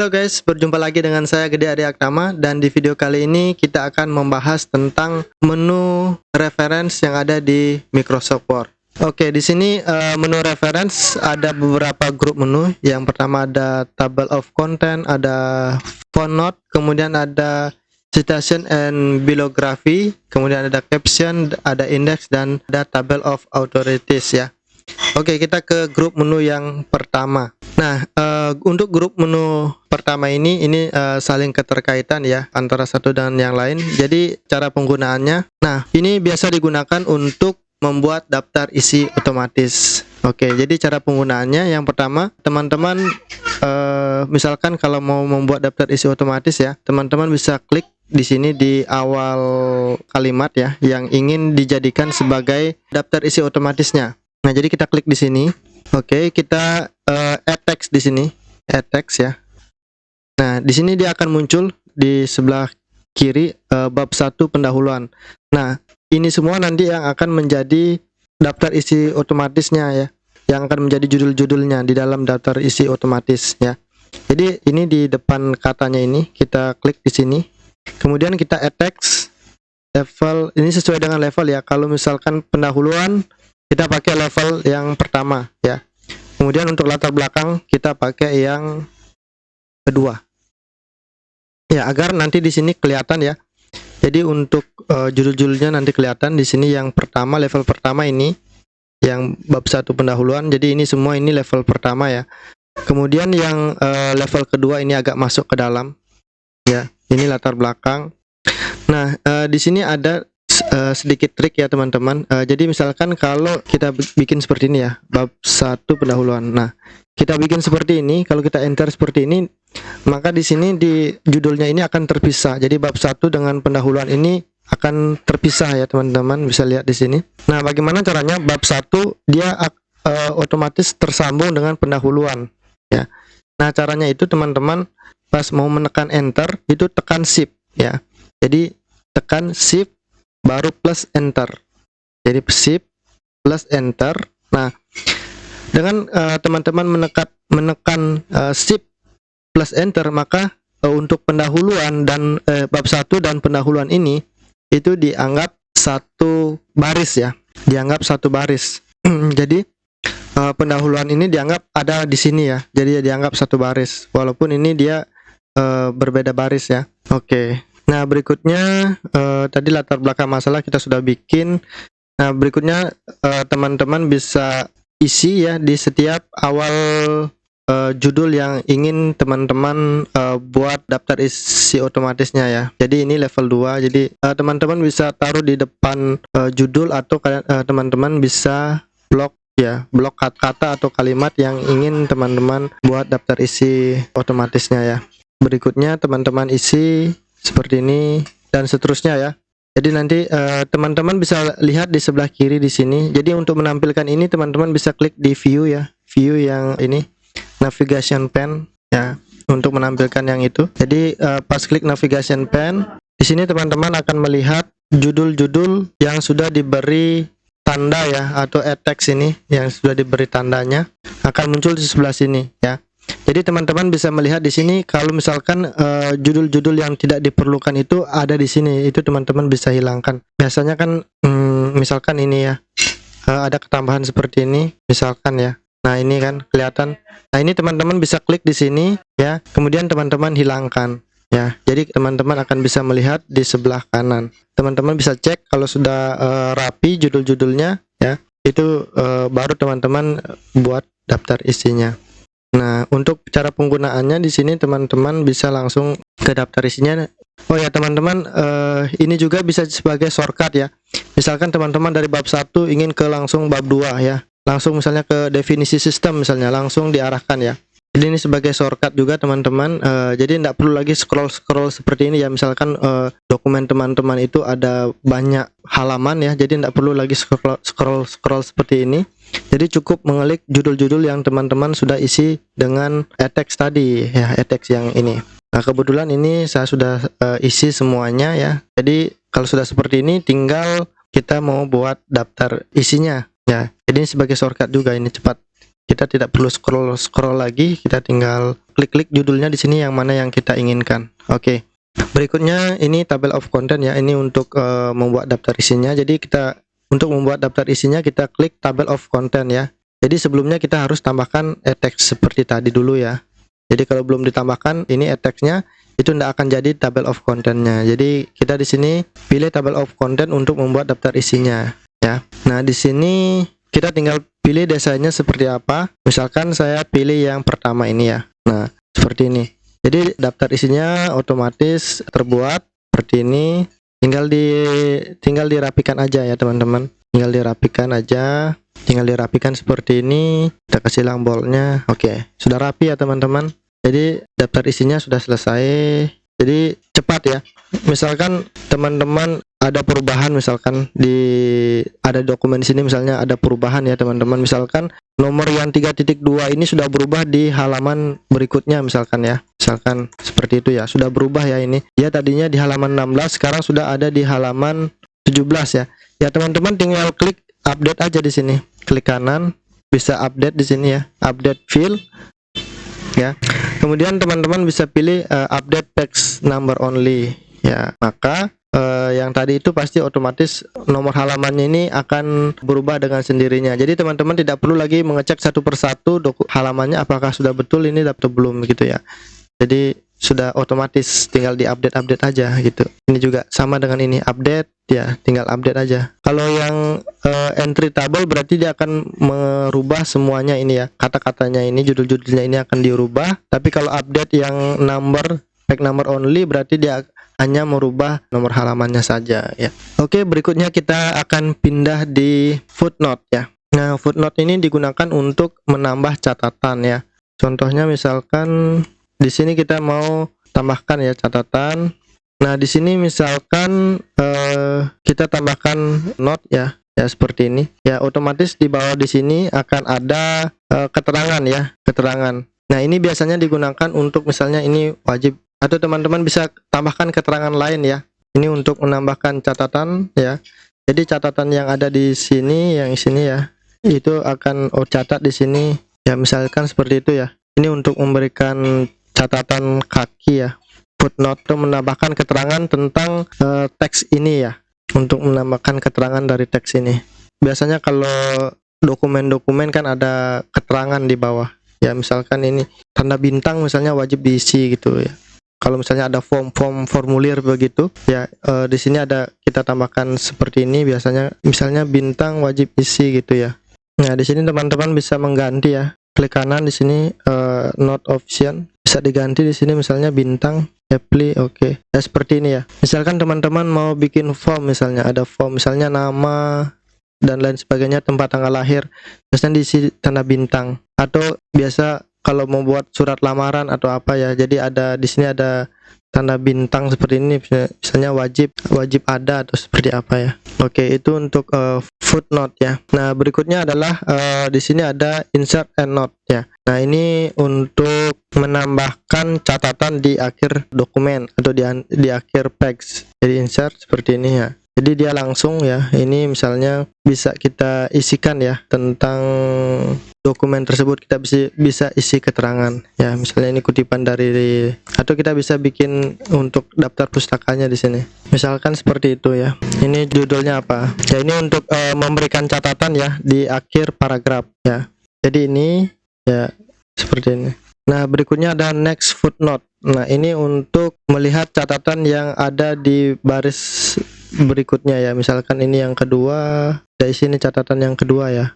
Halo guys, berjumpa lagi dengan saya Gede Adi Aktama, dan di video kali ini kita akan membahas tentang menu reference yang ada di Microsoft Word. Oke, di sini menu reference ada beberapa grup menu. Yang pertama ada table of content, ada font note, kemudian ada citation and bibliography, kemudian ada caption, ada index, dan ada table of authorities ya. Oke, kita ke grup menu yang pertama. Nah, untuk grup menu pertama ini saling keterkaitan ya antara satu dengan yang lain. Jadi cara penggunaannya, nah ini biasa digunakan untuk membuat daftar isi otomatis. Oke, jadi cara penggunaannya yang pertama, teman-teman misalkan kalau mau membuat daftar isi otomatis ya, teman-teman bisa klik di sini di awal kalimat ya yang ingin dijadikan sebagai daftar isi otomatisnya. Nah, jadi kita klik di sini. Oke, kita add text di sini, add text ya. Nah, di sini dia akan muncul di sebelah kiri bab 1 pendahuluan. Nah, ini semua nanti yang akan menjadi daftar isi otomatisnya ya, yang akan menjadi judul-judulnya di dalam daftar isi otomatis ya. Jadi ini di depan katanya ini kita klik di sini. Kemudian kita add text level, ini sesuai dengan level ya. Kalau misalkan pendahuluan kita pakai level yang pertama ya. Kemudian untuk latar belakang kita pakai yang kedua. Ya, agar nanti di sini kelihatan ya. Jadi untuk judul-judulnya nanti kelihatan di sini yang pertama, level pertama ini yang bab 1 pendahuluan. Jadi ini semua ini level pertama ya. Kemudian yang level kedua ini agak masuk ke dalam. Ya, ini latar belakang. Nah, di sini ada sedikit trik ya teman-teman. Jadi misalkan kalau kita bikin seperti ini ya, bab 1 pendahuluan. Nah, kita bikin seperti ini, kalau kita enter seperti ini, maka di sini di judulnya ini akan terpisah. Jadi bab 1 dengan pendahuluan ini akan terpisah ya teman-teman, bisa lihat di sini. Nah, bagaimana caranya? Bab 1 dia otomatis tersambung dengan pendahuluan ya. Nah, caranya itu teman-teman pas mau menekan enter itu tekan shift ya. Jadi tekan shift baru plus enter. Jadi shift plus enter. Nah, dengan teman-teman menekan shift plus enter, maka untuk pendahuluan dan bab 1 dan pendahuluan ini itu dianggap satu baris ya. Dianggap satu baris. Jadi pendahuluan ini dianggap ada di sini ya. Jadi dianggap satu baris walaupun ini dia berbeda baris ya. Oke. Nah, berikutnya tadi latar belakang masalah kita sudah bikin. Nah, berikutnya teman-teman bisa isi ya di setiap awal judul yang ingin teman-teman buat daftar isi otomatisnya ya. Jadi ini level 2. Jadi teman-teman bisa taruh di depan judul, atau teman-teman bisa blok ya, blok kata-kata atau kalimat yang ingin teman-teman buat daftar isi otomatisnya ya. Berikutnya teman-teman isi seperti ini dan seterusnya ya. Jadi nanti teman-teman bisa lihat di sebelah kiri di sini. Jadi untuk menampilkan ini teman-teman bisa klik di view ya, view yang ini navigation pane ya, untuk menampilkan yang itu. Jadi pas klik navigation pane di sini teman-teman akan melihat judul-judul yang sudah diberi tanda ya, atau add text ini yang sudah diberi tandanya akan muncul di sebelah sini ya. Jadi teman-teman bisa melihat di sini kalau misalkan judul-judul yang tidak diperlukan itu ada di sini, itu teman-teman bisa hilangkan. Biasanya kan misalkan ini ya, ada ketambahan seperti ini misalkan ya. Nah, ini kan kelihatan. Nah, ini teman-teman bisa klik di sini ya. Kemudian teman-teman hilangkan ya. Jadi teman-teman akan bisa melihat di sebelah kanan. Teman-teman bisa cek kalau sudah rapi judul-judulnya ya. Itu baru teman-teman buat daftar isinya. Nah, untuk cara penggunaannya di sini teman-teman bisa langsung ke daftar isinya. Oh ya teman-teman, ini juga bisa sebagai shortcut ya. Misalkan teman-teman dari bab 1 ingin ke langsung bab 2 ya. Langsung misalnya ke definisi sistem misalnya, langsung diarahkan ya. Jadi ini sebagai shortcut juga teman-teman. Jadi tidak perlu lagi scroll seperti ini ya. Misalkan dokumen teman-teman itu ada banyak halaman ya. Jadi tidak perlu lagi scroll seperti ini. Jadi cukup mengelik judul-judul yang teman-teman sudah isi dengan add text tadi ya, add text yang ini. Nah, kebetulan ini saya sudah isi semuanya ya. Jadi kalau sudah seperti ini tinggal kita mau buat daftar isinya ya. Jadi ini sebagai shortcut juga, ini cepat Kita tidak perlu scroll lagi, kita tinggal klik judulnya di sini yang mana yang kita inginkan. Oke. Berikutnya ini table of content ya. Ini untuk membuat daftar isinya. Jadi untuk membuat daftar isinya kita klik table of content ya. Jadi sebelumnya kita harus tambahkan text seperti tadi dulu ya. Jadi kalau belum ditambahkan ini text-nya, itu tidak akan jadi table of content-nya. Jadi kita di sini pilih table of content untuk membuat daftar isinya ya. Nah, di sini kita tinggal pilih desainnya seperti apa. Misalkan saya pilih yang pertama ini ya. Nah, seperti ini. Jadi daftar isinya otomatis terbuat seperti ini. Tinggal dirapikan aja ya, teman-teman. Tinggal dirapikan aja. Tinggal dirapikan seperti ini. Kita kasih lambolnya. Oke, sudah rapi ya, teman-teman. Jadi daftar isinya sudah selesai. Jadi cepat ya. Misalkan teman-teman ada perubahan, misalkan ada dokumen di sini misalnya ada perubahan ya, teman-teman. Misalkan nomor yang 3.2 ini sudah berubah di halaman berikutnya misalkan ya. Misalkan seperti itu ya. Sudah berubah ya ini. Dia tadinya di halaman 16, sekarang sudah ada di halaman 17 ya. Ya, teman-teman tinggal klik update aja di sini. Klik kanan, bisa update di sini ya. Update field ya. Kemudian teman-teman bisa pilih update text number only ya. Maka yang tadi itu pasti otomatis nomor halamannya ini akan berubah dengan sendirinya. Jadi teman-teman tidak perlu lagi mengecek satu persatu halamannya apakah sudah betul ini atau belum gitu ya. Jadi sudah otomatis tinggal diupdate aja gitu. Ini juga sama dengan ini, update ya, tinggal update aja. Kalau yang entry table berarti dia akan merubah semuanya ini ya. Kata-katanya ini, judul-judulnya ini akan dirubah. Tapi kalau update yang back number only berarti dia hanya merubah nomor halamannya saja ya. Oke, berikutnya kita akan pindah di footnote ya. Nah, footnote ini digunakan untuk menambah catatan ya. Contohnya misalkan di sini kita mau tambahkan ya catatan. Nah, di sini misalkan kita tambahkan note ya. Ya seperti ini. Ya, otomatis di bawah di sini akan ada keterangan ya, keterangan. Nah, ini biasanya digunakan untuk misalnya ini wajib, atau teman-teman bisa tambahkan keterangan lain ya. Ini untuk menambahkan catatan ya. Jadi catatan yang ada di sini, yang sini ya, itu akan catat di sini ya, misalkan seperti itu ya. Ini untuk memberikan catatan kaki ya. Footnote itu menambahkan keterangan tentang teks ini ya, untuk menambahkan keterangan dari teks ini. Biasanya kalau dokumen-dokumen kan ada keterangan di bawah ya, misalkan ini tanda bintang misalnya wajib diisi gitu ya. Kalau misalnya ada form formulir begitu ya, di sini ada kita tambahkan seperti ini biasanya, misalnya bintang wajib isi gitu ya. Nah, di sini teman-teman bisa mengganti ya. Klik kanan di sini not option, bisa diganti di sini misalnya bintang apply. Oke. Ya seperti ini ya. Misalkan teman-teman mau bikin form, misalnya ada form misalnya nama dan lain sebagainya, tempat tanggal lahir, biasanya diisi tanda bintang. Atau biasa kalau mau buat surat lamaran atau apa ya, jadi ada di sini ada tanda bintang seperti ini, misalnya wajib ada atau seperti apa ya. Oke, itu untuk footnote ya. Nah, berikutnya adalah di sini ada insert and note ya. Nah, ini untuk menambahkan catatan di akhir dokumen atau di akhir text. Jadi insert seperti ini ya. Jadi dia langsung ya, ini misalnya bisa kita isikan ya tentang dokumen tersebut, kita bisa isi keterangan ya, misalnya ini kutipan dari, atau kita bisa bikin untuk daftar pustakanya di sini. Misalkan seperti itu ya. Ini judulnya apa? Ya, ini untuk memberikan catatan ya di akhir paragraf ya. Jadi ini ya seperti ini. Nah, berikutnya ada next footnote. Nah, ini untuk melihat catatan yang ada di baris berikutnya ya. Misalkan ini yang kedua, dari sini catatan yang kedua ya,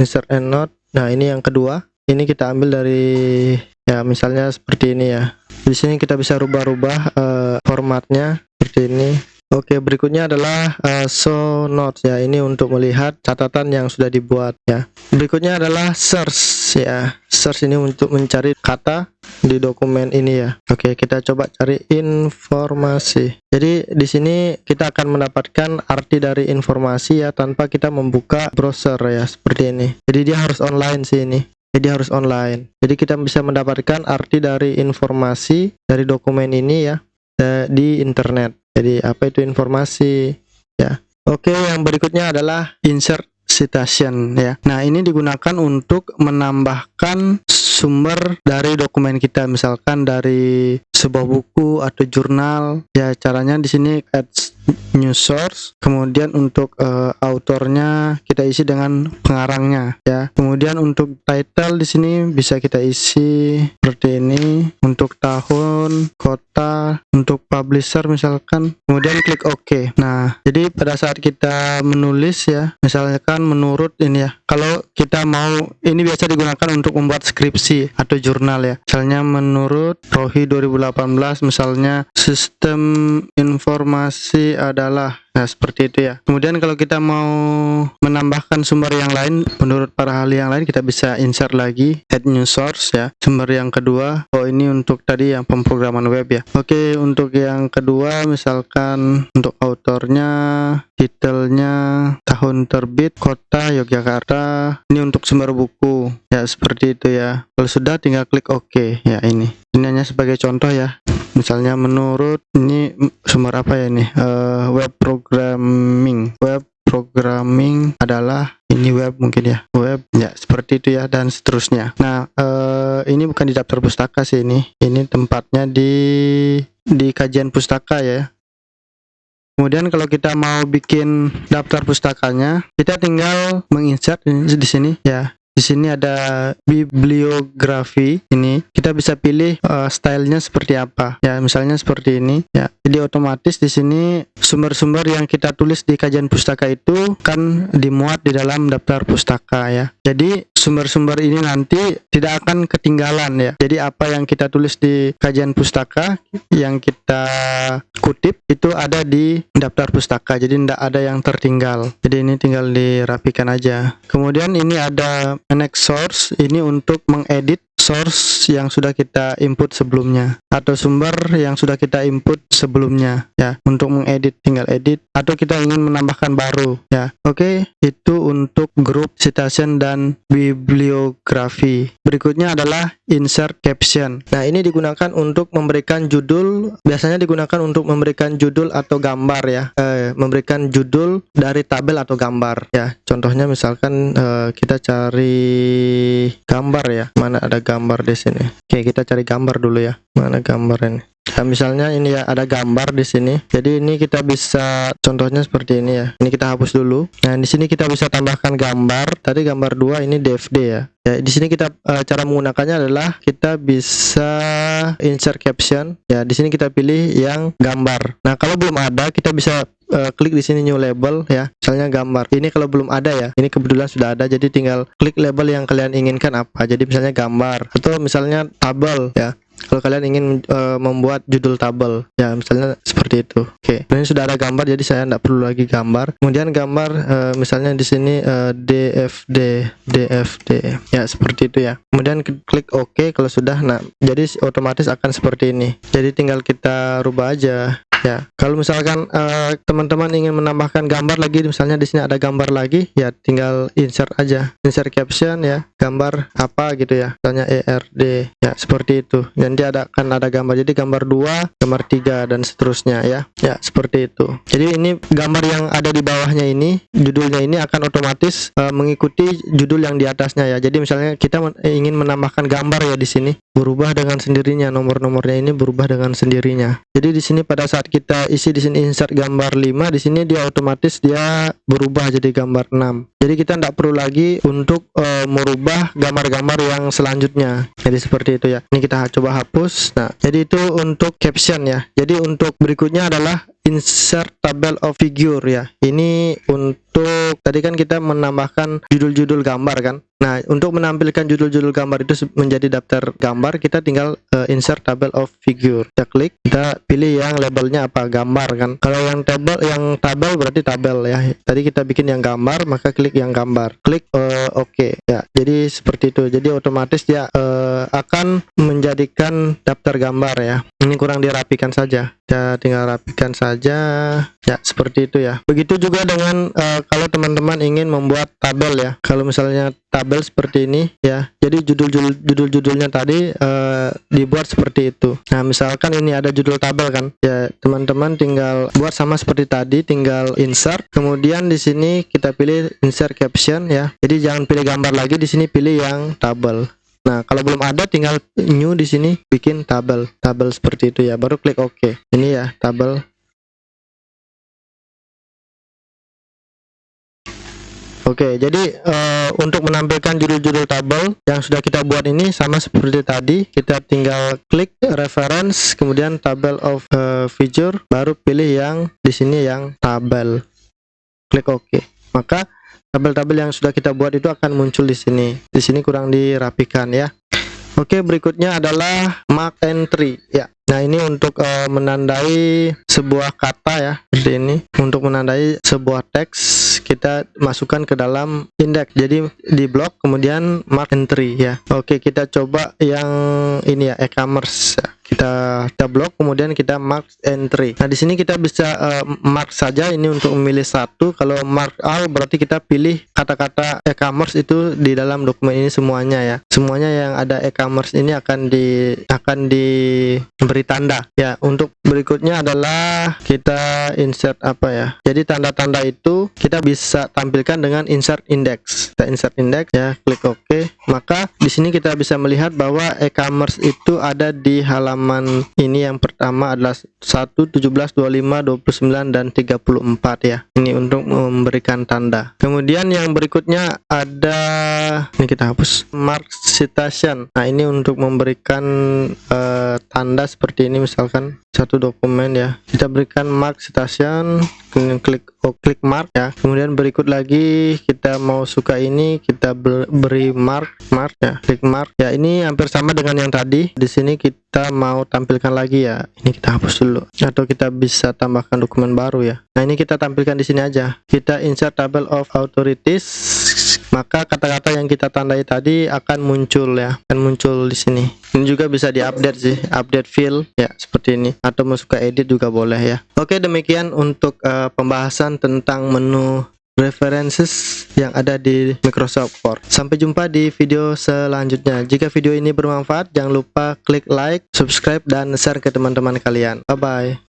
insert and note. Nah, ini yang kedua, ini kita ambil dari ya, misalnya seperti ini ya. Di sini kita bisa rubah-rubah formatnya seperti ini. Oke, berikutnya adalah show notes ya. Ini untuk melihat catatan yang sudah dibuat ya. Berikutnya adalah search ya. Search ini untuk mencari kata di dokumen ini ya. Oke, kita coba cari informasi. Jadi di sini kita akan mendapatkan arti dari informasi ya, tanpa kita membuka browser ya, seperti ini. Jadi dia harus online sih ini. Jadi harus online. Jadi kita bisa mendapatkan arti dari informasi dari dokumen ini ya, di internet. Jadi apa itu informasi ya. Oke, yang berikutnya adalah insert citation ya. Nah, ini digunakan untuk menambahkan sumber dari dokumen kita, misalkan dari sebuah buku atau jurnal. Ya, caranya di sini add new source. Kemudian untuk autornya kita isi dengan pengarangnya ya. Kemudian untuk title di sini bisa kita isi seperti ini. Untuk tahun, kota, untuk publisher misalkan. Kemudian klik OK. Nah, jadi pada saat kita menulis ya, misalkan menurut ini ya. Kalau kita mau, ini biasa digunakan untuk membuat skripsi atau jurnal ya. Misalnya menurut Rohi 2018, misalnya sistem informasi adalah, nah seperti itu ya. Kemudian kalau kita mau menambahkan sumber yang lain menurut para ahli yang lain, kita bisa insert lagi, add new source ya. Sumber yang kedua, oh ini untuk tadi yang pemrograman web ya. Oke, untuk yang kedua misalkan untuk autornya, detailnya, tahun terbit, kota Yogyakarta. Ini untuk sumber buku ya, seperti itu ya. Kalau sudah tinggal klik OK ya. Ini hanya sebagai contoh ya. Misalnya menurut ini sumber apa ya ini, web programming adalah ini web mungkin ya, web ya, seperti itu ya, dan seterusnya. Nah, ini bukan di daftar pustaka sih, ini tempatnya di kajian pustaka ya. Kemudian kalau kita mau bikin daftar pustakanya, kita tinggal menginsert di sini ya. Di sini ada bibliografi. Ini kita bisa pilih stylenya seperti apa ya, misalnya seperti ini ya. Jadi otomatis di sini sumber-sumber yang kita tulis di kajian pustaka itu kan dimuat di dalam daftar pustaka ya. Jadi sumber-sumber ini nanti tidak akan ketinggalan ya. Jadi apa yang kita tulis di kajian pustaka yang kita kutip itu ada di daftar pustaka, jadi tidak ada yang tertinggal. Jadi ini tinggal dirapikan aja. Kemudian ini ada next source, ini untuk mengedit source yang sudah kita input sebelumnya atau sumber yang sudah kita input sebelumnya ya. Untuk mengedit tinggal edit, atau kita ingin menambahkan baru ya. Oke, itu untuk grup citation dan bibliografi. Berikutnya adalah insert caption. Nah, ini digunakan untuk memberikan judul, biasanya digunakan untuk memberikan judul atau gambar ya. Memberikan judul dari tabel atau gambar ya. Contohnya misalkan kita cari gambar ya. Mana ada gambar di sini? Oke, kita cari gambar dulu ya. Mana gambar ini? Nah, misalnya ini ya, ada gambar di sini. Jadi ini kita bisa contohnya seperti ini ya. Ini kita hapus dulu. Nah, di sini kita bisa tambahkan gambar. Tadi gambar 2, ini DFD ya. Ya, di sini kita cara menggunakannya adalah kita bisa insert caption. Ya, di sini kita pilih yang gambar. Nah, kalau belum ada, kita bisa klik di sini new label ya. Misalnya gambar. Ini kalau belum ada ya. Ini kebetulan sudah ada. Jadi tinggal klik label yang kalian inginkan apa. Jadi misalnya gambar atau misalnya tabel ya. Kalau kalian ingin membuat judul tabel ya, misalnya seperti itu. Oke, ini sudah ada gambar, jadi saya tidak perlu lagi gambar. Kemudian gambar misalnya di sini DFD ya, seperti itu ya. Kemudian klik OK kalau sudah. Nah, jadi otomatis akan seperti ini. Jadi tinggal kita rubah aja ya. Kalau misalkan teman-teman ingin menambahkan gambar lagi, misalnya di sini ada gambar lagi ya, tinggal insert aja, insert caption ya, gambar apa gitu ya, misalnya ERD ya, seperti itu. Nanti akan ada gambar, jadi gambar 2, gambar 3 dan seterusnya ya. Ya, seperti itu. Jadi ini gambar yang ada di bawahnya ini, judulnya ini akan otomatis mengikuti judul yang di atasnya ya. Jadi misalnya kita ingin menambahkan gambar ya, di sini berubah dengan sendirinya, nomor-nomornya ini berubah dengan sendirinya. Jadi di sini pada saat kita isi di sini insert gambar 5, di sini dia otomatis dia berubah jadi gambar 6. Jadi kita tidak perlu lagi untuk merubah gambar-gambar yang selanjutnya. Jadi seperti itu ya. Ini kita coba hapus. Nah, jadi itu untuk caption ya. Jadi untuk berikutnya adalah insert table of figure ya. Ini untuk tadi kan kita menambahkan judul-judul gambar kan. Nah, untuk menampilkan judul-judul gambar itu menjadi daftar gambar, kita tinggal insert table of figure. Kita klik, kita pilih yang labelnya apa, gambar kan. Kalau yang tabel berarti tabel ya. Tadi kita bikin yang gambar, maka klik yang gambar. Klik OK ya. Jadi seperti itu. Jadi otomatis dia akan menjadikan daftar gambar ya. Ini kurang dirapikan saja. Ya, tinggal rapikan saja. Ya, seperti itu ya. Begitu juga dengan kalau teman-teman ingin membuat tabel ya. Kalau misalnya tabel seperti ini ya. Jadi judul-judulnya tadi dibuat seperti itu. Nah, misalkan ini ada judul tabel kan. Ya, teman-teman tinggal buat sama seperti tadi, tinggal insert. Kemudian di sini kita pilih insert caption ya. Jadi jangan pilih gambar lagi, di sini pilih yang tabel. Nah, kalau belum ada tinggal new di sini bikin tabel seperti itu ya. Baru klik OK. Ini ya tabel. Oke, jadi untuk menampilkan judul-judul tabel yang sudah kita buat ini sama seperti tadi, kita tinggal klik reference, kemudian table of feature, baru pilih yang di sini yang tabel. Klik OK. Maka tabel-tabel yang sudah kita buat itu akan muncul di sini. Di sini kurang dirapikan ya. Oke, berikutnya adalah mark entry ya. Nah, ini untuk menandai sebuah kata ya, seperti ini. Untuk menandai sebuah teks, kita masukkan ke dalam indeks. Jadi di blok kemudian mark entry ya. Oke, kita coba yang ini ya, e-commerce ya. Kita blok kemudian kita mark entry. Nah, di sini kita bisa mark saja ini untuk memilih satu. Kalau mark all berarti kita pilih kata-kata e-commerce itu di dalam dokumen ini semuanya ya. Semuanya yang ada e-commerce ini akan diberi tanda ya. Untuk berikutnya adalah kita insert apa ya. Jadi tanda-tanda itu kita bisa tampilkan dengan insert index. Kita insert index ya, klik OK. Maka di sini kita bisa melihat bahwa e-commerce itu ada di halaman ini. Yang pertama adalah 1, 17, 25, 29 dan 34 ya. Ini untuk memberikan tanda. Kemudian yang berikutnya ada, ini kita hapus, mark citation. Nah, ini untuk memberikan tanda seperti ini, misalkan satu dokumen ya. Kita berikan mark citation, kemudian klik mark ya. Kemudian berikut lagi kita mau suka ini, kita beri mark ya, klik mark ya. Ini hampir sama dengan yang tadi. Di sini kita mau tampilkan lagi ya. Ini kita hapus dulu atau kita bisa tambahkan dokumen baru ya. Nah, ini kita tampilkan di sini aja. Kita insert table of authorities. Maka kata-kata yang kita tandai tadi akan muncul ya, akan muncul di sini. Ini juga bisa diupdate sih, update field ya, seperti ini. Atau mau suka edit juga boleh ya. Oke, demikian untuk pembahasan tentang menu references yang ada di Microsoft Word. Sampai jumpa di video selanjutnya. Jika video ini bermanfaat, jangan lupa klik like, subscribe, dan share ke teman-teman kalian. Bye-bye.